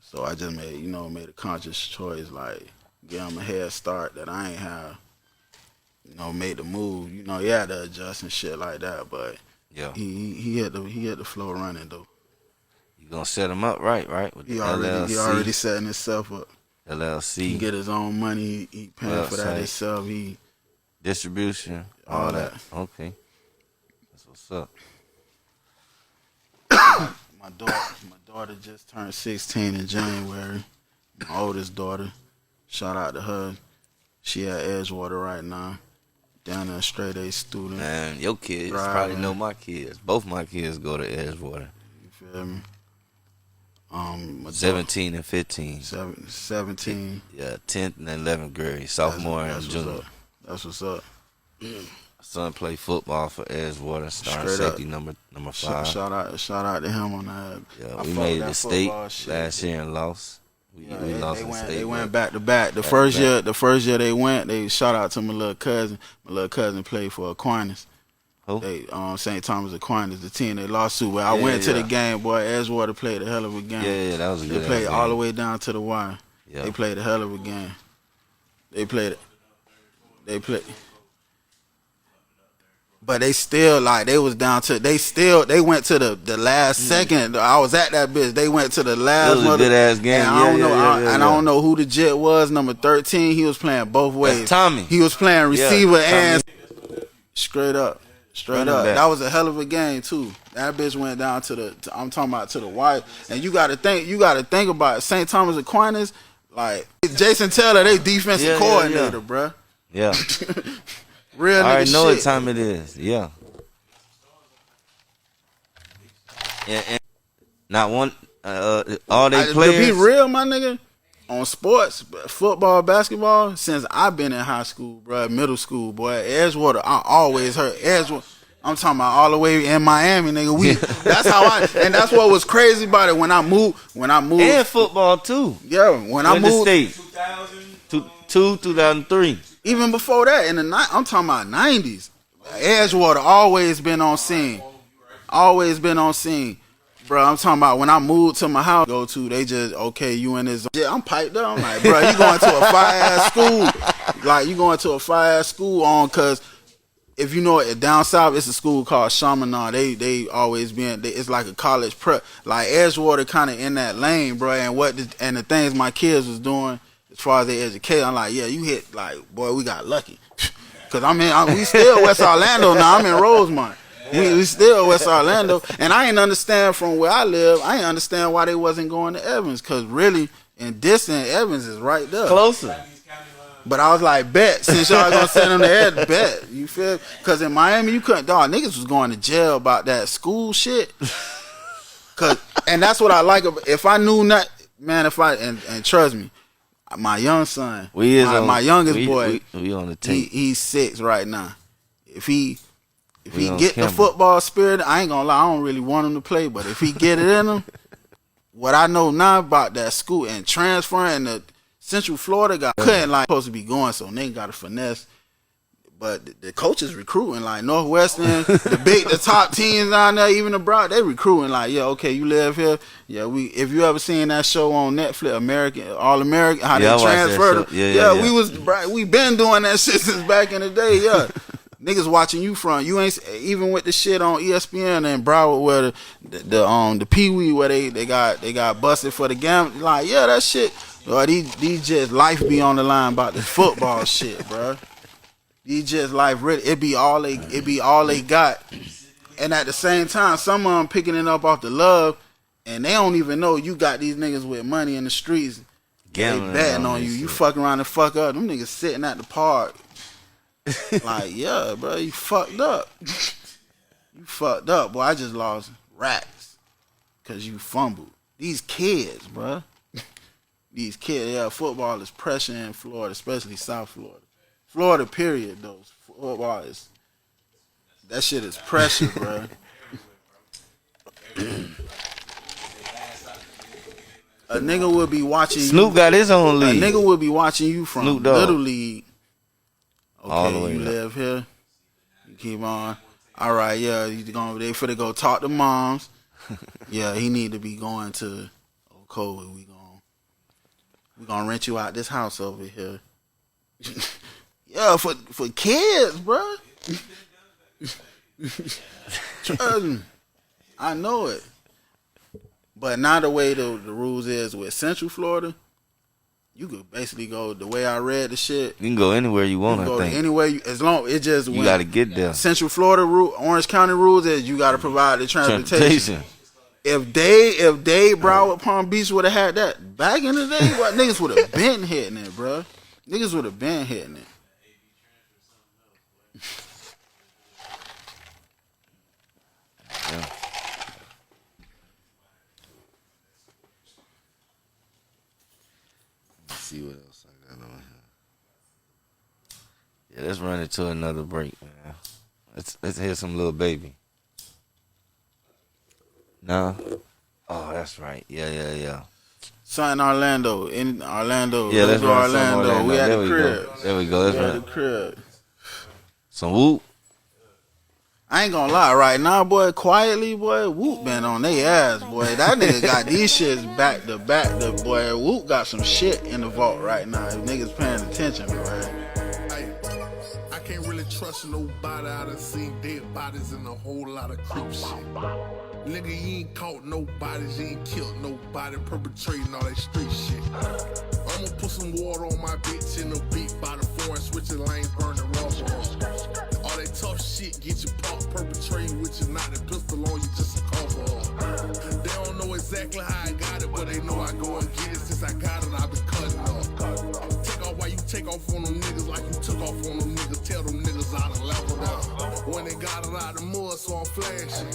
So I just made a conscious choice, like, give him a head start that I ain't have. Made the move. He had to adjust and shit like that, but yeah, he had the flow running though. You gonna set him up right? With He the already LLC, setting himself up. LLC. He get his own money. He paying for that himself. He distribution, all that. Okay, that's what's up. My daughter just turned 16 in January. My oldest daughter. Shout out to her. She at Edgewater right now. Down there, straight A student. Man, your kids Driving. probably know my kids. Both my kids go to Edgewater. You feel me? adult. 17 and 15. 17. Yeah, 10th and 11th grade, sophomore and That's junior. what's up. That's what's up. Son played football for Edgewater, starting Straight up. safety number 5. Shout out to him on that. Yeah, I we fuck made with the that state football shit. last year and lost. We lost the state. They went but back to back. The first year they went, they shout out to my little cousin. My little cousin played for Aquinas. Who? They St. Thomas Aquinas, the team they lost to. But I Yeah, went to the yeah. game, boy. Edgewater played a hell of a game. Yeah, that was a good. They played game. all the way down to the wire. Yeah. They played a hell of a game. They played. But they still they was down to they went to the last second. I was at that bitch. They went to the last. It was a good ass game. And I don't know who the jet was. Number 13. He was playing both ways. That's Tommy. He was playing receiver and Tommy. straight up. Running back. That was a hell of a game too. That bitch went down I'm talking about to the wire. And you got to think about it. St. Thomas Aquinas, like Jason Taylor, they defensive coordinator, bruh. Yeah. Real nigga I already know shit. what time it is. Yeah. And not one. All they players. To be real, my nigga, on sports, football, basketball, since I've been in high school, bro, middle school, boy, Edgewater, I always heard Edgewater. I'm talking about all the way in Miami, nigga. That's how and that's what was crazy about it when I moved. And football too. Yeah, when I moved. The state. 2003. Even before that, I'm talking about 90s. Edgewater always been on scene. Always been on scene. Bro, I'm talking about when I moved to my house, they just, okay, you in this. Yeah, I'm piped up. I'm like, bro, you going to a fire-ass school. Like, you going to a fire-ass school because if you know it, down south, it's a school called Chaminade. They always been, it's like a college prep. Like, Edgewater kind of in that lane, bro, and the things my kids was doing as far as their education, I'm like, yeah, you hit, like, boy, we got lucky. Because we still West Orlando now. I'm in Rosemont. We still West Orlando. And I ain't understand from where I live, I ain't understand why they wasn't going to Evans. Because really, in distant, Evans is right there. Closer. But I was like, bet, since y'all gonna send them there, bet. You feel? Because in Miami, you couldn't, dog, niggas was going to jail about that school shit. And that's what I like about, if I knew not, man, and trust me, my young son, my youngest boy, we on the tape. He's 6 right now. If he get camera. the football spirit, I ain't gonna lie, I don't really want him to play, but if he get it in him, what I know now about that school and transferring to Central Florida, guy couldn't supposed to be going, so nigga got to finesse. But the coaches recruiting like Northwestern, the top teams down there, even abroad, they recruiting like, yeah, okay, you live here. Yeah, if you ever seen that show on Netflix, All American, how they transferred them. We been doing that shit since back in the day. Yeah, niggas watching you from you ain't even with the shit on ESPN and Broward where the Pee Wee where they got busted for the gambling. Like, yeah, that shit. These just life be on the line about the football shit, bro. These just life really, it be all they got. And at the same time, some of them picking it up off the love, and they don't even know you got these niggas with money in the streets. Gambling, they betting on you. You fuck around and fuck up. Them niggas sitting at the park. Like, yeah, bro, you fucked up. You fucked up, boy. I just lost racks because you fumbled. These kids, bro. These kids, yeah, football is pressure in Florida, especially South Florida. Florida, period, though. Football is, that shit is pressure, bro. A nigga will be watching Snoop got his own league. A nigga will be watching you from Little League. Okay, all the way you up. live here. You keep on. All right, yeah, they finna go talk to moms. Yeah, he need to be going to Okoe. We gonna rent you out this house over here. Yeah, for kids, bro. Trust me. I know it. But now the way the rules is with Central Florida, you could basically go the way I read the shit. You can go anywhere you want, I think. Anywhere as long it just you got to get there. Central Florida Orange County rules is you got to provide the transportation. If Broward Palm Beach would have had that back in the day, what niggas would have been hitting it, bro. Niggas would have been hitting it. Yeah. see what else I got on here. Yeah, let's run into another break, man. Let's hear some Lil Baby. No? Oh, that's right. Yeah. Something Orlando. In Orlando. Yeah, let's go run some Orlando. We at There the we crib. go. There we go. Let's We at run the crib. some whoop. I ain't gonna lie, right now, boy, quietly, boy, Whoop been on they ass, boy. That nigga got these shits back to back. The boy, Whoop got some shit in the vault right now. If niggas paying attention, boy. Hey, I can't really trust nobody. I done seen dead bodies and a whole lot of creep shit. Nigga, you ain't caught nobody, you ain't killed nobody, perpetrating all that street shit. I'ma put some water on my bitch in the beat by the foreign, switching lanes, burning rubber. All that tough shit get you popped, perpetrating with your knotted pistol on you just a cover. They don't know exactly how I got it, but they know I go and get it. Since I got it, I been cutting up. Take off while you take off on them niggas like you took off on them niggas. Tell them niggas I done leveled up. When they got it out of the mud, so I'm flashing.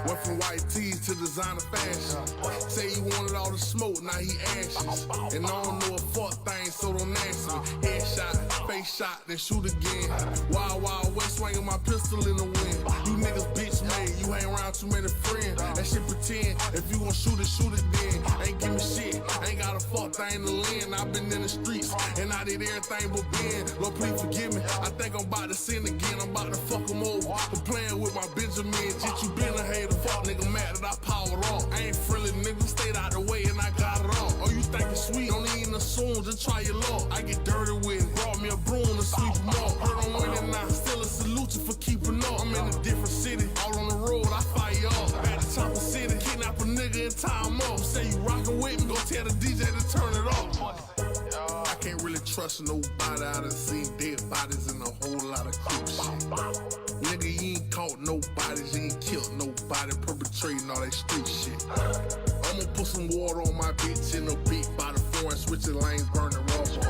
Went from white tees to designer fashion. Say he wanted all the smoke, now he ashes. And I don't know a fuck thing, so don't ask me. Headshot, face shot, then shoot again. Wild, wild west, swinging my pistol in the wind. You niggas bitch made, you hang around too many friends. That shit pretend, if you gon' shoot it then. Ain't give me shit, ain't got a fuck thing to lend. I been in the streets, and I did everything but bend. Lord, please forgive me, I think I'm about to sin again. I'm about to fuck them over, for playing with my Benjamin. Shit, you been a hater, fuck nigga mad that I powered off. I ain't friendly, nigga, stayed out the way and I got it all. Oh, you think it's sweet, don't even assume, just try your luck. I get dirty with it, brought me a broom to sweep them off. Heard I'm winning now, still a salute you for keeping up. I'm in a different city, all on the road, I fire up. Back to Chopper City, kidnap a nigga and tie him up. Say you rockin' with me, go tell the DJ to turn it off. I can't really trust nobody, I done seen dead bodies and a whole lot of creep shit. Nigga, you ain't caught nobody, you ain't killed nobody, perpetrating all that street shit. I'ma put some water on my bitch in the beat by the foreign, switching lanes, burning rubber.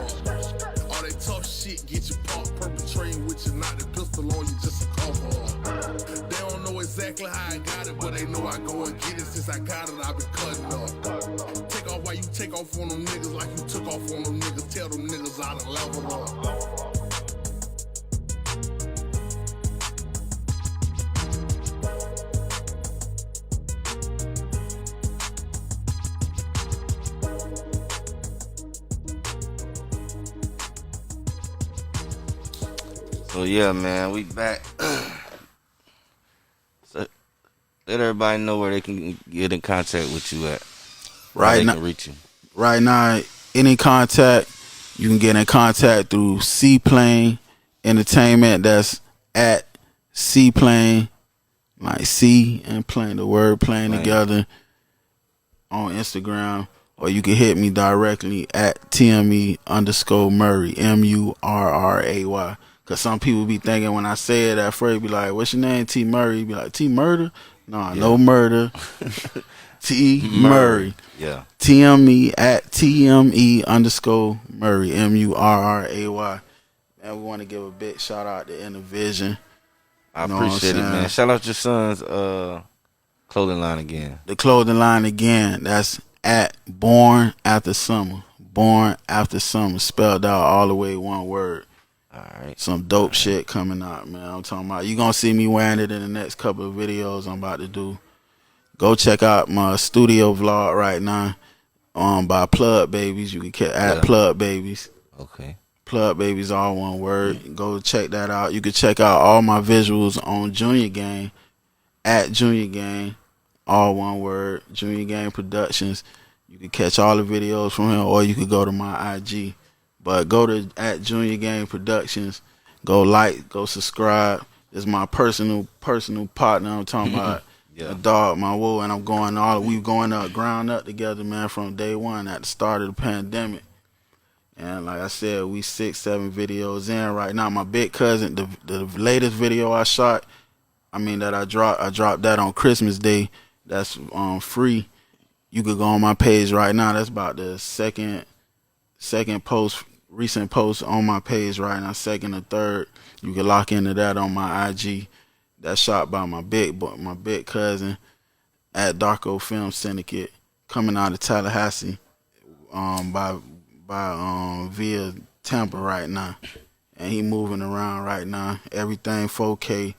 All that tough shit get you popped, perpetrating with your knotted pistol on you just a cover. They don't know exactly how I got it, but they know I go and get it. Since I got it, I been cutting up. Take off while you take off on them niggas like you took off on them niggas. Tell them niggas I done leveled up. So yeah, man, we back. So let everybody know where they can get in contact with you at. Right now, can reach you. Right now, any contact, you can get in contact through Seaplane Entertainment. That's at Seaplane, like C and plane, the word playing together, on Instagram. Or you can hit me directly at TME_Murray, MURRAY. Cause some people be thinking when I say it at first, be like, "What's your name?" T Murray. Be like, T Murder? No, no murder. T Murray. Yeah. TME at TME_Murray, MURRAY. And we want to give a big shout out to InnerVision. I appreciate it, man. Shout out your son's clothing line again. The clothing line again. That's at Born After Summer. Born After Summer, spelled out all the way one word. All right. Some dope shit coming out, man. I'm talking about. You gonna see me wearing it in the next couple of videos I'm about to do. Go check out my studio vlog right now. By Plug Babies. You can add Plug Babies. Okay. Plug Babies, all one word. Go check that out. You can check out all my visuals on Junior Gang at Junior Gang, all one word. Junior Gang Productions. You can catch all the videos from him, or you could go to my IG. But go to at Junior Gang Productions. Go like, go subscribe. It's my personal partner. I'm talking about a dog, my woo, and I'm going we going up ground up together, man, from day one at the start of the pandemic. And like I said, we 6-7 videos in right now. My big cousin, the latest video I shot, that I dropped that on Christmas Day. That's free. You could go on my page right now. That's about the second recent post on my page right now, second or third. You can lock into that on my IG. That's shot by my big cousin at Darko Film Syndicate, coming out of Tallahassee, by via Tampa right now, and he moving around right now. Everything 4K.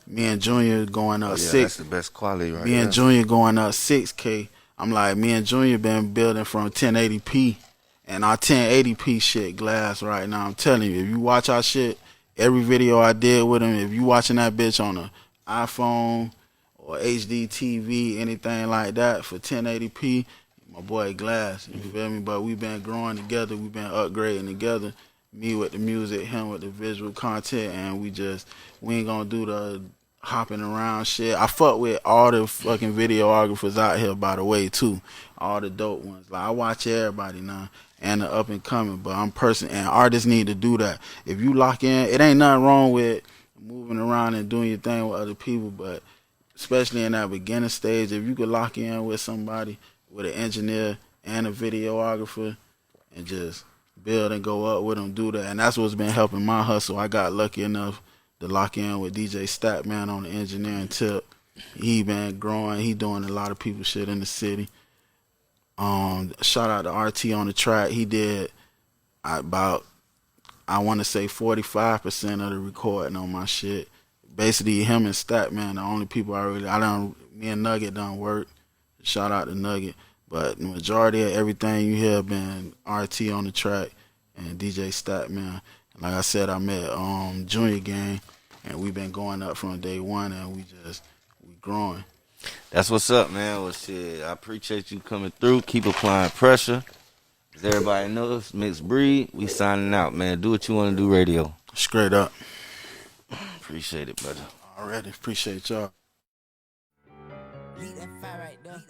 Me and Junior going up That's the best quality right Me and Junior going up 6K. I'm like, me and Junior been building from 1080p, and our 1080p shit glass right now. I'm telling you, if you watch our shit, every video I did with him, if you watching that bitch on a iPhone or HD TV, anything like that for 1080p, my boy glass, you feel me? But we been growing together, we been upgrading together. Me with the music, him with the visual content, and we ain't gonna do the hopping around shit. I fuck with all the fucking videographers out here, by the way, too. All the dope ones. Like, I watch everybody now, and the up and coming, but and artists need to do that. If you lock in, it ain't nothing wrong with moving around and doing your thing with other people, but especially in that beginning stage, if you could lock in with somebody, with an engineer and a videographer, and just build and go up with them, do that. And that's what's been helping my hustle. I got lucky enough to lock in with DJ Statman on the engineering tip. He been growing. He doing a lot of people shit in the city. Shout out to RT on the track. He did about, I want to say 45% of the recording on my shit. Basically, him and Statman, the only people me and Nugget done work. Shout out to Nugget. But the majority of everything you hear been RT on the track and DJ Statman. Like I said, I met Junior Gang, and we've been going up from day one, and we growing. That's what's up, man. Well, shit, I appreciate you coming through. Keep applying pressure. As everybody knows, Mixed Breed, we signing out, man. Do what you want to do, radio. Straight up. Appreciate it, brother. Already, appreciate y'all. Leave that fire right there.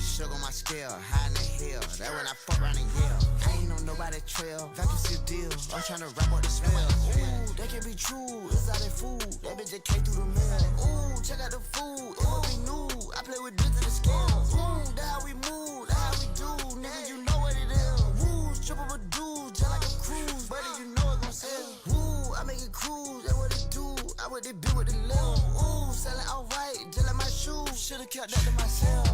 Sugar on my scale, high in the hill. That when I fuck around and yell. I ain't on nobody trail. Vacuum seal deal. I'm tryna wrap up the smell. Ooh, that can't be true. It's out of food. That bitch just came through the mail. Ooh, check out the food. It must be new. I play with bits of the scale. Ooh, that how we move. That how we do. Nigga, you know what it is. Woo, triple with dudes. Just like a cruise. Buddy, you know it gon' sell. Woo, I make it cruise. That's what it do. I would they build with the lil. Ooh, selling outright. Just like my shoes. Should've kept that to myself.